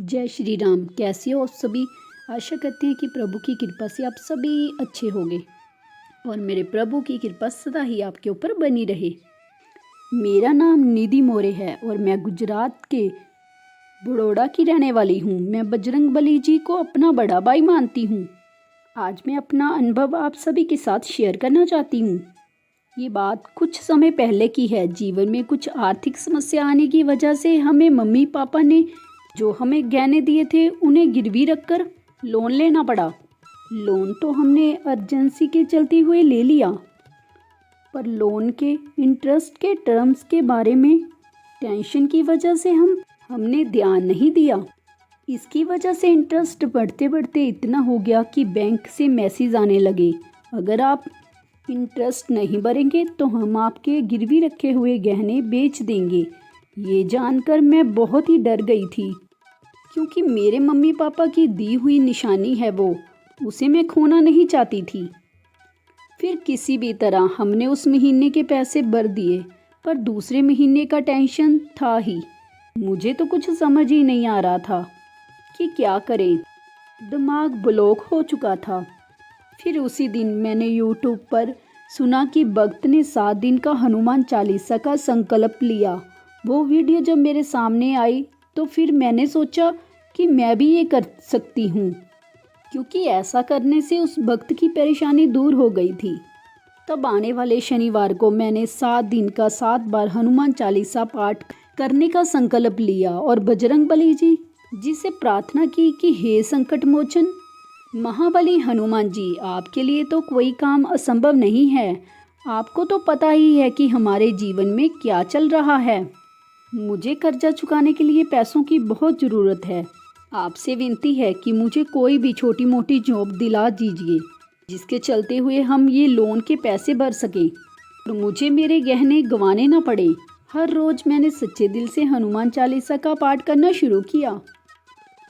जय श्री राम। कैसे हो आप सभी। आशा करते हैं कि प्रभु की कृपा से आप सभी अच्छे होंगे और मेरे प्रभु की कृपा सदा ही आपके ऊपर बनी रहे। मेरा नाम निधि मोरे है और मैं गुजरात के बड़ौदा की रहने वाली हूँ। मैं बजरंगबली जी को अपना बड़ा भाई मानती हूँ। आज मैं अपना अनुभव आप सभी के साथ शेयर करना चाहती हूँ। ये बात कुछ समय पहले की है। जीवन में कुछ आर्थिक समस्या आने की वजह से हमें मम्मी पापा ने जो हमें गहने दिए थे उन्हें गिरवी रखकर लोन लेना पड़ा। लोन तो हमने अर्जेंसी के चलते हुए ले लिया, पर लोन के इंटरेस्ट के टर्म्स के बारे में टेंशन की वजह से हमने ध्यान नहीं दिया। इसकी वजह से इंटरेस्ट बढ़ते बढ़ते इतना हो गया कि बैंक से मैसेज आने लगे, अगर आप इंटरेस्ट नहीं भरेंगे तो हम आपके गिरवी रखे हुए गहने बेच देंगे। ये जानकर मैं बहुत ही डर गई थी, क्योंकि मेरे मम्मी पापा की दी हुई निशानी है वो, उसे मैं खोना नहीं चाहती थी। फिर किसी भी तरह हमने उस महीने के पैसे भर दिए, पर दूसरे महीने का टेंशन था ही। मुझे तो कुछ समझ ही नहीं आ रहा था कि क्या करें, दिमाग ब्लॉक हो चुका था। फिर उसी दिन मैंने यूट्यूब पर सुना कि भक्त ने 7 दिन का हनुमान चालीसा का संकल्प लिया। वो वीडियो जब मेरे सामने आई तो फिर मैंने सोचा कि मैं भी ये कर सकती हूँ, क्योंकि ऐसा करने से उस भक्त की परेशानी दूर हो गई थी। तब आने वाले शनिवार को मैंने 7 दिन का 7 बार हनुमान चालीसा पाठ करने का संकल्प लिया और बजरंगबली जी से प्रार्थना की कि हे संकट मोचन महाबली हनुमान जी, आपके लिए तो कोई काम असंभव नहीं है। आपको तो पता ही है कि हमारे जीवन में क्या चल रहा है। मुझे कर्जा चुकाने के लिए पैसों की बहुत ज़रूरत है। आपसे विनती है कि मुझे कोई भी छोटी मोटी जॉब दिला दीजिए, जिसके चलते हुए हम ये लोन के पैसे भर सकें और मुझे मेरे गहने गंवाने ना पड़े। हर रोज़ मैंने सच्चे दिल से हनुमान चालीसा का पाठ करना शुरू किया।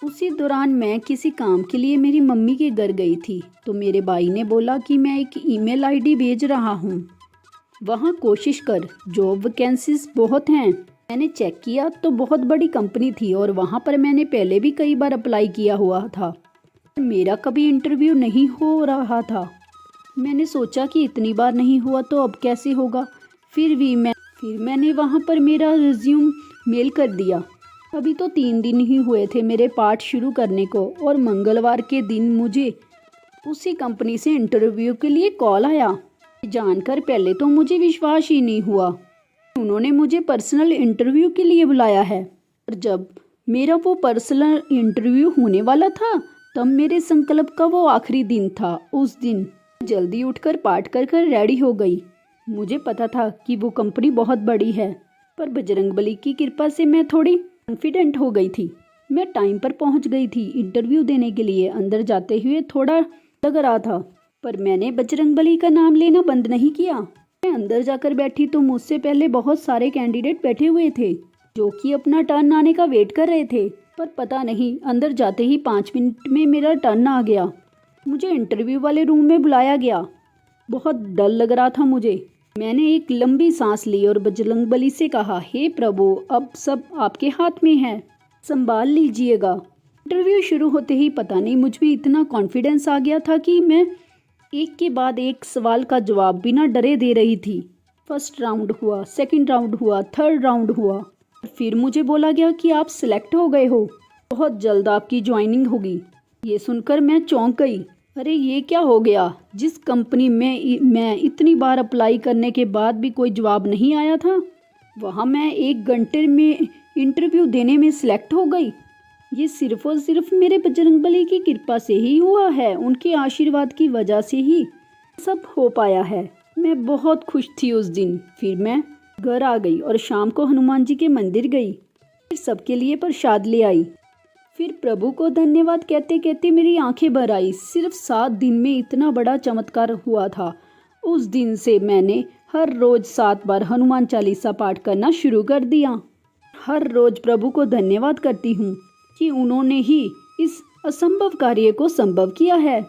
उसी दौरान मैं किसी काम के लिए मेरी मम्मी के घर गई थी, तो मेरे भाई ने बोला कि मैं एक ईमेल आईडी भेज रहा हूँ, वहाँ कोशिश कर, जॉब वैकेंसीज बहुत हैं। मैंने चेक किया तो बहुत बड़ी कंपनी थी और वहाँ पर मैंने पहले भी कई बार अप्लाई किया हुआ था। मेरा कभी इंटरव्यू नहीं हो रहा था। मैंने सोचा कि इतनी बार नहीं हुआ तो अब कैसे होगा। फिर मैंने वहाँ पर मेरा रिज्यूम मेल कर दिया। अभी तो 3 दिन ही हुए थे मेरे पाठ शुरू करने को, और मंगलवार के दिन मुझे उसी कंपनी से इंटरव्यू के लिए कॉल आया। जानकर पहले तो मुझे विश्वास ही नहीं हुआ। उन्होंने मुझे पर्सनल इंटरव्यू के लिए बुलाया है, और जब मेरा वो पर्सनल इंटरव्यू होने वाला था तब मेरे संकल्प का वो आखिरी दिन था। उस दिन जल्दी उठकर पाठ कर रेडी हो गई। मुझे पता था कि वो कंपनी बहुत बड़ी है, पर बजरंगबली की कृपा से मैं थोड़ी कॉन्फिडेंट हो गई थी। मैं टाइम पर पहुंच गई थी इंटरव्यू देने के लिए। अंदर जाते हुए थोड़ा लग रहा था, पर मैंने बजरंगबली का नाम लेना बंद नहीं किया। मैं अंदर जाकर बैठी तो मुझसे पहले बहुत सारे कैंडिडेट बैठे हुए थे, जो कि अपना टर्न आने का वेट कर रहे थे। पर पता नहीं, अंदर जाते ही 5 मिनट में मेरा टर्न आ गया। मुझे इंटरव्यू वाले रूम में बुलाया गया। बहुत डर लग रहा था मुझे। मैंने एक लंबी सांस ली और बजरंगबली से कहा, हे प्रभु, अब सब आपके हाथ में है, संभाल लीजिएगा। इंटरव्यू शुरू होते ही पता नहीं मुझ में इतना कॉन्फिडेंस आ गया था कि मैं एक के बाद एक सवाल का जवाब बिना डरे दे रही थी। फर्स्ट राउंड हुआ, सेकंड राउंड हुआ, थर्ड राउंड हुआ, फिर मुझे बोला गया कि आप सिलेक्ट हो गए हो, बहुत जल्द आपकी ज्वाइनिंग होगी। ये सुनकर मैं चौंक गई। अरे ये क्या हो गया। जिस कंपनी में मैं इतनी बार अप्लाई करने के बाद भी कोई जवाब नहीं आया था, वहाँ मैं 1 घंटे में इंटरव्यू देने में सिलेक्ट हो गई। ये सिर्फ और सिर्फ मेरे बजरंगबली की कृपा से ही हुआ है। उनके आशीर्वाद की वजह से ही सब हो पाया है। मैं बहुत खुश थी उस दिन। फिर मैं घर आ गई और शाम को हनुमान जी के मंदिर गई। फिर सबके लिए प्रसाद ले आई। फिर प्रभु को धन्यवाद कहते कहते मेरी आंखें भर आई। सिर्फ 7 दिन में इतना बड़ा चमत्कार हुआ था। उस दिन से मैंने हर रोज 7 बार हनुमान चालीसा पाठ करना शुरू कर दिया। हर रोज प्रभु को धन्यवाद करती हूँ कि उन्होंने ही इस असंभव कार्य को संभव किया है।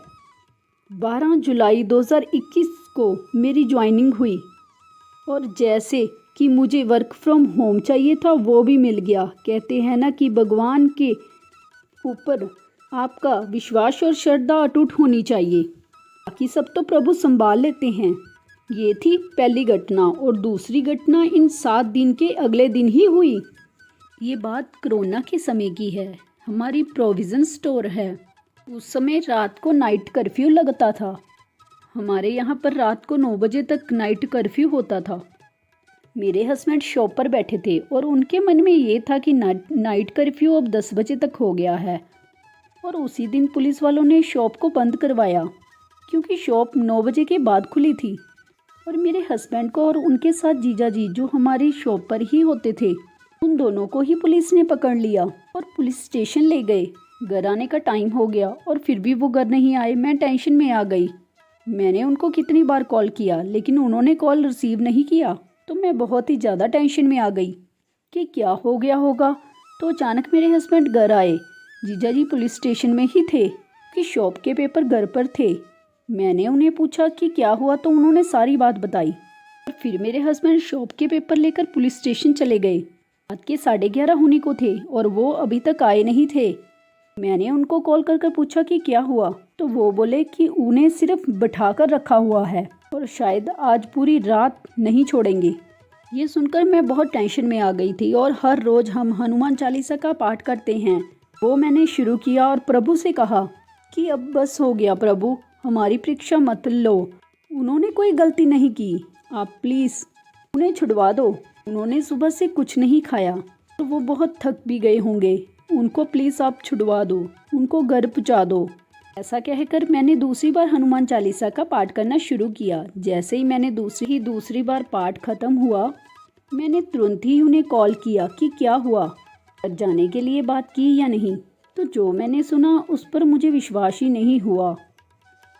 12 जुलाई 2021 को मेरी ज्वाइनिंग हुई, और जैसे कि मुझे वर्क फ्रॉम होम चाहिए था वो भी मिल गया। कहते हैं ना कि भगवान के ऊपर आपका विश्वास और श्रद्धा अटूट होनी चाहिए, बाकी सब तो प्रभु संभाल लेते हैं। ये थी पहली घटना। और दूसरी घटना इन 7 दिन के अगले दिन ही हुई। ये बात कोरोना के समय की है। हमारी प्रोविज़न स्टोर है। उस समय रात को नाइट कर्फ्यू लगता था। हमारे यहाँ पर रात को 9 बजे तक नाइट कर्फ्यू होता था। मेरे हस्बैंड शॉप पर बैठे थे और उनके मन में ये था कि नाइट कर्फ्यू अब 10 बजे तक हो गया है। और उसी दिन पुलिस वालों ने शॉप को बंद करवाया, क्योंकि शॉप 9 बजे के बाद खुली थी। और मेरे हस्बैंड को और उनके साथ जीजा जी, जो हमारी शॉप पर ही होते थे, उन दोनों को ही पुलिस ने पकड़ लिया और पुलिस स्टेशन ले गए। घर आने का टाइम हो गया और फिर भी वो घर नहीं आए। मैं टेंशन में आ गई। मैंने उनको कितनी बार कॉल किया, लेकिन उन्होंने कॉल रिसीव नहीं किया। तो मैं बहुत ही ज़्यादा टेंशन में आ गई कि क्या हो गया होगा। तो अचानक मेरे हस्बैंड घर आए। जीजा जी पुलिस स्टेशन में ही थे कि शॉप के पेपर घर पर थे। मैंने उन्हें पूछा कि क्या हुआ, तो उन्होंने सारी बात बताई। और फिर मेरे हस्बैंड शॉप के पेपर लेकर पुलिस स्टेशन चले गए। रात के 11:30 होने को थे और वो अभी तक आए नहीं थे। मैंने उनको कॉल कर पूछा कि क्या हुआ, तो वो बोले कि उन्हें सिर्फ बैठा कर रखा हुआ है और शायद आज पूरी रात नहीं छोड़ेंगे। ये सुनकर मैं बहुत टेंशन में आ गई थी। और हर रोज़ हम हनुमान चालीसा का पाठ करते हैं, वो मैंने शुरू किया और प्रभु से कहा कि अब बस हो गया प्रभु, हमारी परीक्षा मत लो। उन्होंने कोई गलती नहीं की, आप प्लीज़ उन्हें छुड़वा दो। उन्होंने सुबह से कुछ नहीं खाया, तो वो बहुत थक भी गए होंगे। उनको प्लीज़ आप छुड़वा दो, उनको घर पहुँचा दो। ऐसा कहकर मैंने दूसरी बार हनुमान चालीसा का पाठ करना शुरू किया। जैसे ही मैंने दूसरी बार पाठ खत्म हुआ, मैंने तुरंत ही उन्हें कॉल किया कि क्या हुआ, घर जाने के लिए बात की या नहीं। तो जो मैंने सुना उस पर मुझे विश्वास ही नहीं हुआ।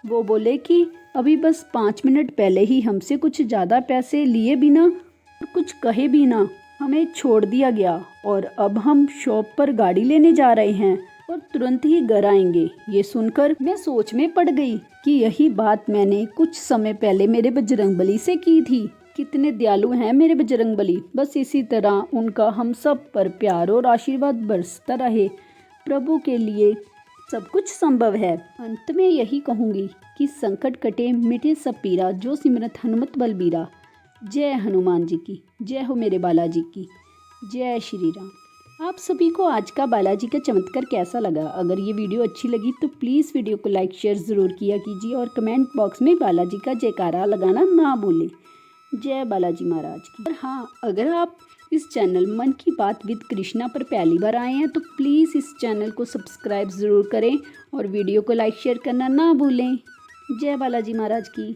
वो बोले कि अभी बस 5 मिनट पहले ही हमसे कुछ ज़्यादा पैसे लिए बिना और कुछ कहे बिना हमें छोड़ दिया गया और अब हम शॉप पर गाड़ी लेने जा रहे हैं और तुरंत ही घर आएंगे। ये सुनकर मैं सोच में पड़ गई कि यही बात मैंने कुछ समय पहले मेरे बजरंगबली से की थी। कितने दयालु हैं मेरे बजरंगबली। बस इसी तरह उनका हम सब पर प्यार और आशीर्वाद बरसता रहे। प्रभु के लिए सब कुछ संभव है। अंत में यही कहूँगी कि संकट कटे मिटे सब पीरा, जो सिमरत हनुमत बलबीरा। जय हनुमान जी की, जय हो मेरे बालाजी की, जय श्री राम। आप सभी को आज का बालाजी का चमत्कार कैसा लगा? अगर ये वीडियो अच्छी लगी तो प्लीज़ वीडियो को लाइक शेयर ज़रूर किया कीजिए और कमेंट बॉक्स में बालाजी का जयकारा लगाना ना भूलें। जय बालाजी महाराज की। और हाँ, अगर आप इस चैनल मन की बात विद कृष्णा पर पहली बार आए हैं तो प्लीज़ इस चैनल को सब्सक्राइब ज़रूर करें और वीडियो को लाइक शेयर करना ना भूलें। जय बालाजी महाराज की।